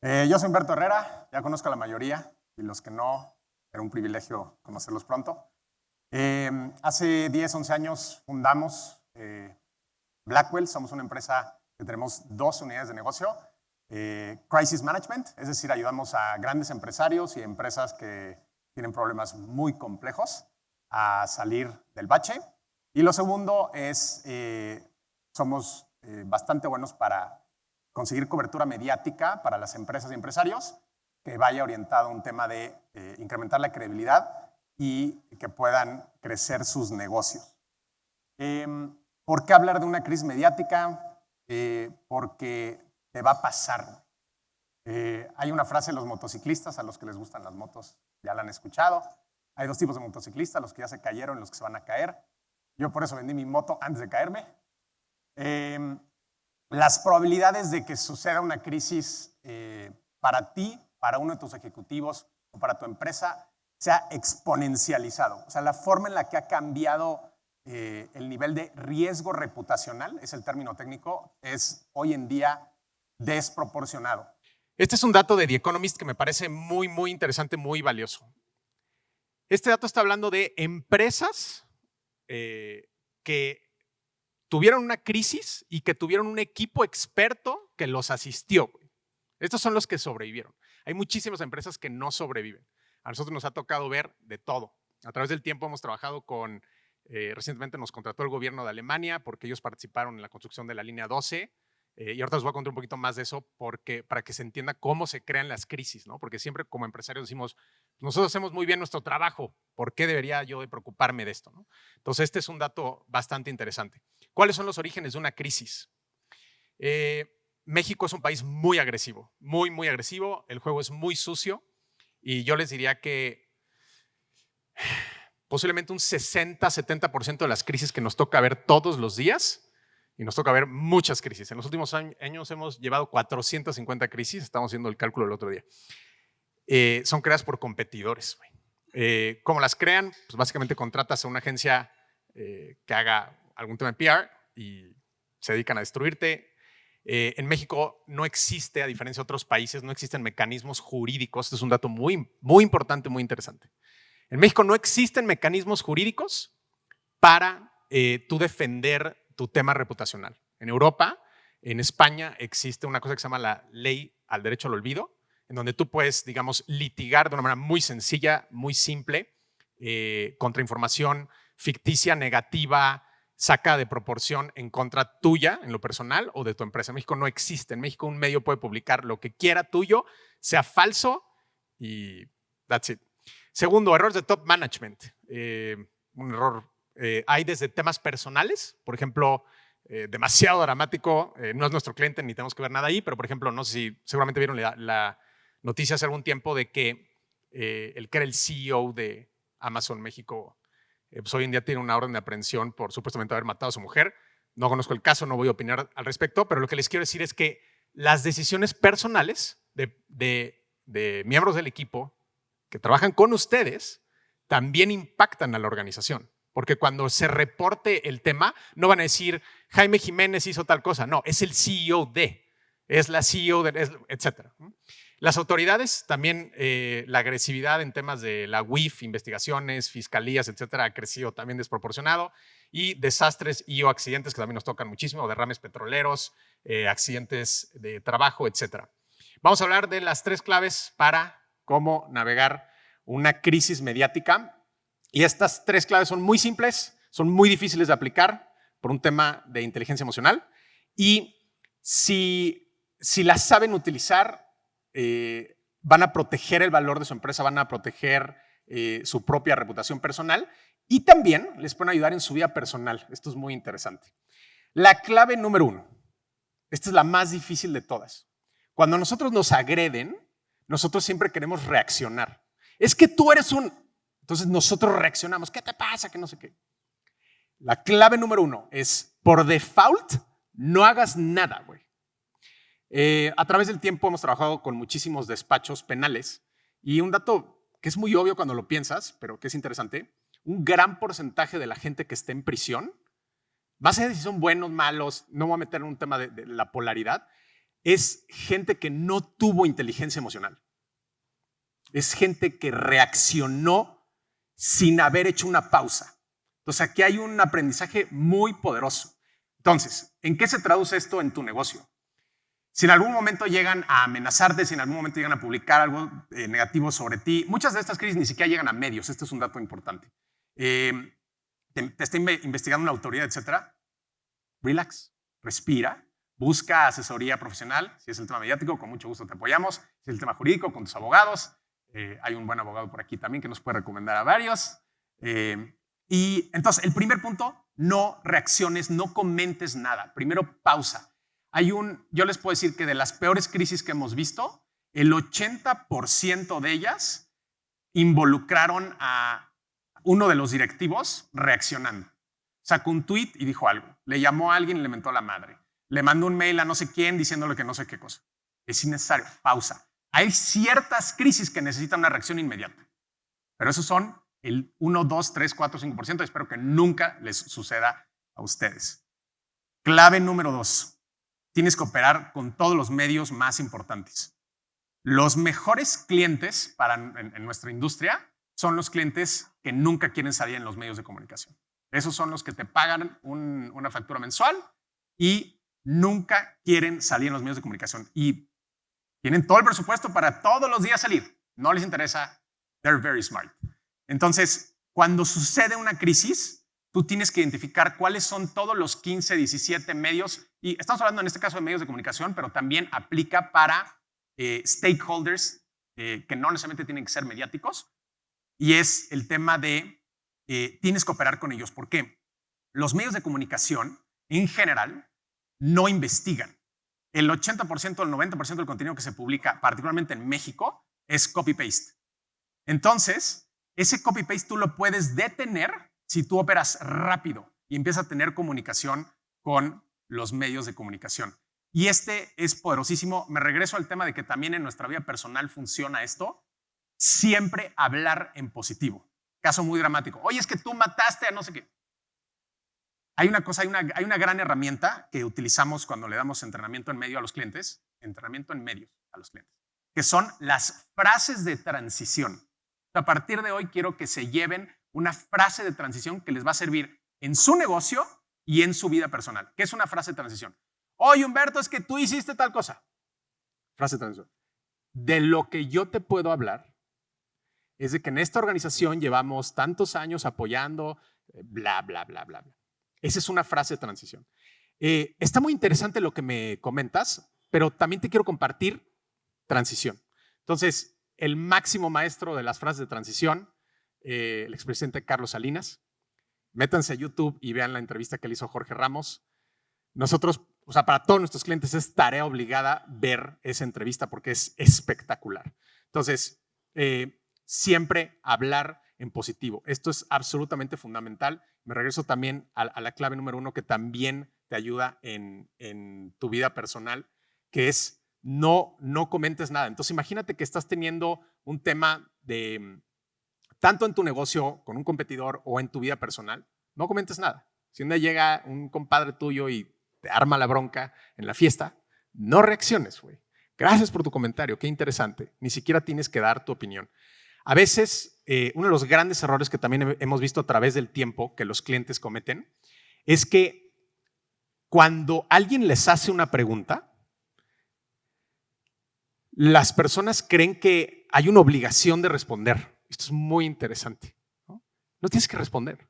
Yo soy Humberto Herrera, ya conozco a la mayoría, y los que no, era un privilegio conocerlos pronto. Hace 10, 11 años fundamos Blackwell, somos una empresa que tenemos 2 unidades de negocio. Crisis Management, es decir, ayudamos a grandes empresarios y empresas que tienen problemas muy complejos a salir del bache. Y lo segundo es, somos bastante buenos para conseguir cobertura mediática para las empresas y empresarios que vaya orientado a un tema de incrementar la credibilidad y que puedan crecer sus negocios. ¿Por qué hablar de una crisis mediática? Porque te va a pasar. Hay una frase de los motociclistas, a los que les gustan las motos ya la han escuchado. Hay 2 tipos de motociclistas, los que ya se cayeron y los que se van a caer. Yo por eso vendí mi moto antes de caerme. Las probabilidades de que suceda una crisis para ti, para uno de tus ejecutivos o para tu empresa se ha exponencializado. O sea, la forma en la que ha cambiado el nivel de riesgo reputacional, es el término técnico, es hoy en día desproporcionado. Este es un dato de The Economist que me parece muy, muy interesante, muy valioso. Este dato está hablando de empresas que tuvieron una crisis y que tuvieron un equipo experto que los asistió. Estos son los que sobrevivieron. Hay muchísimas empresas que no sobreviven. A nosotros nos ha tocado ver de todo. A través del tiempo hemos trabajado con, recientemente nos contrató el gobierno de Alemania porque ellos participaron en la construcción de la línea 12. Y ahorita les voy a contar un poquito más de eso para que se entienda cómo se crean las crisis, ¿no? Porque siempre como empresarios decimos, nosotros hacemos muy bien nuestro trabajo, ¿por qué debería yo de preocuparme de esto, ¿no? Entonces este es un dato bastante interesante. ¿Cuáles son los orígenes de una crisis? México es un país muy agresivo, muy, muy agresivo, el juego es muy sucio y yo les diría que posiblemente un 60-70% de las crisis que nos toca ver todos los días, y nos toca ver muchas crisis. En los últimos años hemos llevado 450 crisis, estamos haciendo el cálculo el otro día. Son creadas por competidores. ¿Cómo las crean? Pues básicamente contratas a una agencia que haga algún tema de PR y se dedican a destruirte. En México no existe, a diferencia de otros países, no existen mecanismos jurídicos. Este es un dato muy, muy importante, muy interesante. En México no existen mecanismos jurídicos para tú defender tu tema reputacional. En Europa, en España, existe una cosa que se llama la ley al derecho al olvido, en donde tú puedes, digamos, litigar de una manera muy sencilla, muy simple, contra información ficticia, negativa, saca de proporción en contra tuya, en lo personal, o de tu empresa. En México no existe. En México un medio puede publicar lo que quiera tuyo, sea falso, y that's it. Segundo, errores de top management. Un error hay desde temas personales, por ejemplo, demasiado dramático, no es nuestro cliente ni tenemos que ver nada ahí, pero por ejemplo, no sé si seguramente vieron la noticia hace algún tiempo de que el que era el CEO de Amazon México, pues hoy en día tiene una orden de aprehensión por supuestamente haber matado a su mujer. No conozco el caso, no voy a opinar al respecto, pero lo que les quiero decir es que las decisiones personales de miembros del equipo que trabajan con ustedes también impactan a la organización. Porque cuando se reporte el tema, no van a decir Jaime Jiménez hizo tal cosa. No, es el CEO de, es la CEO de, etc. Las autoridades también, la agresividad en temas de la UIF, investigaciones, fiscalías, etcétera, ha crecido también desproporcionado. Y desastres y o accidentes que también nos tocan muchísimo, derrames petroleros, accidentes de trabajo, etcétera. Vamos a hablar de las 3 claves para cómo navegar una crisis mediática. Y estas 3 claves son muy simples, son muy difíciles de aplicar por un tema de inteligencia emocional. Y si las saben utilizar, van a proteger el valor de su empresa, van a proteger su propia reputación personal y también les pueden ayudar en su vida personal. Esto es muy interesante. La clave número 1, esta es la más difícil de todas. Cuando nosotros nos agreden, nosotros siempre queremos reaccionar. Es que tú eres un... Entonces nosotros reaccionamos. ¿Qué te pasa? Que no sé qué. La clave número 1 es, por default, no hagas nada, güey. A través del tiempo hemos trabajado con muchísimos despachos penales y un dato que es muy obvio cuando lo piensas, pero que es interesante, un gran porcentaje de la gente que esté en prisión, va a ser si son buenos, malos, no voy a meter en un tema de la polaridad, es gente que no tuvo inteligencia emocional. Es gente que reaccionó sin haber hecho una pausa. Entonces, aquí hay un aprendizaje muy poderoso. Entonces, ¿en qué se traduce esto en tu negocio? Si en algún momento llegan a amenazarte, si en algún momento llegan a publicar algo negativo sobre ti, muchas de estas crisis ni siquiera llegan a medios. Este es un dato importante. Te está investigando una autoridad, etcétera. Relax, respira, busca asesoría profesional. Si es el tema mediático, con mucho gusto te apoyamos. Si es el tema jurídico, con tus abogados. Hay un buen abogado por aquí también que nos puede recomendar a varios. Y entonces, el primer punto, no reacciones, no comentes nada. Primero, pausa. Yo les puedo decir que de las peores crisis que hemos visto, el 80% de ellas involucraron a uno de los directivos reaccionando. Sacó un tweet y dijo algo. Le llamó a alguien y le mentó la madre. Le mandó un mail a no sé quién diciéndole que no sé qué cosa. Es innecesario. Pausa. Hay ciertas crisis que necesitan una reacción inmediata. Pero esos son el 1, 2, 3, 4, 5%. Espero que nunca les suceda a ustedes. Clave número 2. Tienes que operar con todos los medios más importantes. Los mejores clientes en nuestra industria son los clientes que nunca quieren salir en los medios de comunicación. Esos son los que te pagan una factura mensual y nunca quieren salir en los medios de comunicación. Y tienen todo el presupuesto para todos los días salir. No les interesa. They're very smart. Entonces, cuando sucede una crisis, tú tienes que identificar cuáles son todos los 15, 17 medios. Y estamos hablando en este caso de medios de comunicación, pero también aplica para stakeholders que no necesariamente tienen que ser mediáticos. Y es el tema de tienes que operar con ellos. ¿Por qué? Los medios de comunicación, en general, no investigan. El 80% o el 90% del contenido que se publica, particularmente en México, es copy-paste. Entonces, ese copy-paste tú lo puedes detener si tú operas rápido y empiezas a tener comunicación con los medios de comunicación. Y este es poderosísimo. Me regreso al tema de que también en nuestra vida personal funciona esto. Siempre hablar en positivo. Caso muy dramático. Oye, es que tú mataste a no sé qué. Hay una gran herramienta que utilizamos cuando le damos entrenamiento en medio a los clientes, que son las frases de transición. A partir de hoy quiero que se lleven una frase de transición que les va a servir en su negocio y en su vida personal. ¿Qué es una frase de transición? Oye, Humberto, es que tú hiciste tal cosa. Frase de transición. De lo que yo te puedo hablar es de que en esta organización llevamos tantos años apoyando, bla, bla, bla, bla, bla. Esa es una frase de transición. Está muy interesante lo que me comentas, pero también te quiero compartir transición. Entonces, el máximo maestro de las frases de transición, el expresidente Carlos Salinas. Métanse a YouTube y vean la entrevista que le hizo Jorge Ramos. Nosotros, o sea, para todos nuestros clientes es tarea obligada ver esa entrevista porque es espectacular. Entonces, siempre hablar en positivo. Esto es absolutamente fundamental. Me regreso también a la clave número 1 que también te ayuda en tu vida personal, que es no comentes nada. Entonces, imagínate que estás teniendo un tema de tanto en tu negocio con un competidor o en tu vida personal, no comentes nada. Si un día llega un compadre tuyo y te arma la bronca en la fiesta, no reacciones, güey. Gracias por tu comentario, qué interesante. Ni siquiera tienes que dar tu opinión. A veces, uno de los grandes errores que también hemos visto a través del tiempo que los clientes cometen es que cuando alguien les hace una pregunta, las personas creen que hay una obligación de responder. Esto es muy interesante. No tienes que responder.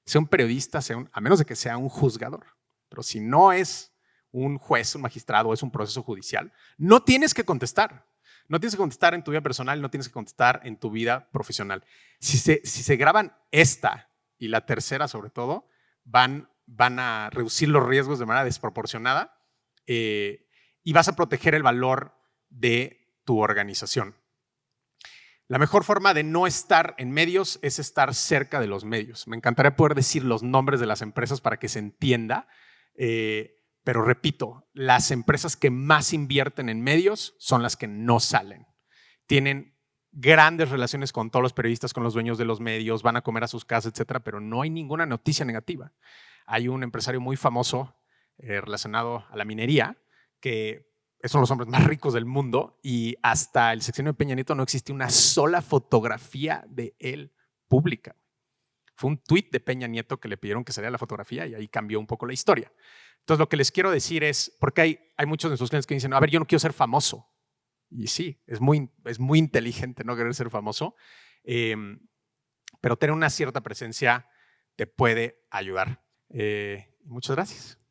Sea un periodista, a menos de que sea un juzgador. Pero si no es un juez, un magistrado, es un proceso judicial, no tienes que contestar. No tienes que contestar en tu vida personal, no tienes que contestar en tu vida profesional. Si se graban esta y la tercera sobre todo, van a reducir los riesgos de manera desproporcionada y vas a proteger el valor de tu organización. La mejor forma de no estar en medios es estar cerca de los medios. Me encantaría poder decir los nombres de las empresas para que se entienda, pero repito, las empresas que más invierten en medios son las que no salen. Tienen grandes relaciones con todos los periodistas, con los dueños de los medios, van a comer a sus casas, etcétera, pero no hay ninguna noticia negativa. Hay un empresario muy famoso relacionado a la minería que son los hombres más ricos del mundo y hasta el sexenio de Peña Nieto no existía una sola fotografía de él pública. Fue un tuit de Peña Nieto que le pidieron que saliera la fotografía y ahí cambió un poco la historia. Entonces, lo que les quiero decir es, porque hay muchos de nuestros clientes que dicen, a ver, yo no quiero ser famoso. Y sí, es muy inteligente no querer ser famoso, pero tener una cierta presencia te puede ayudar. Muchas gracias.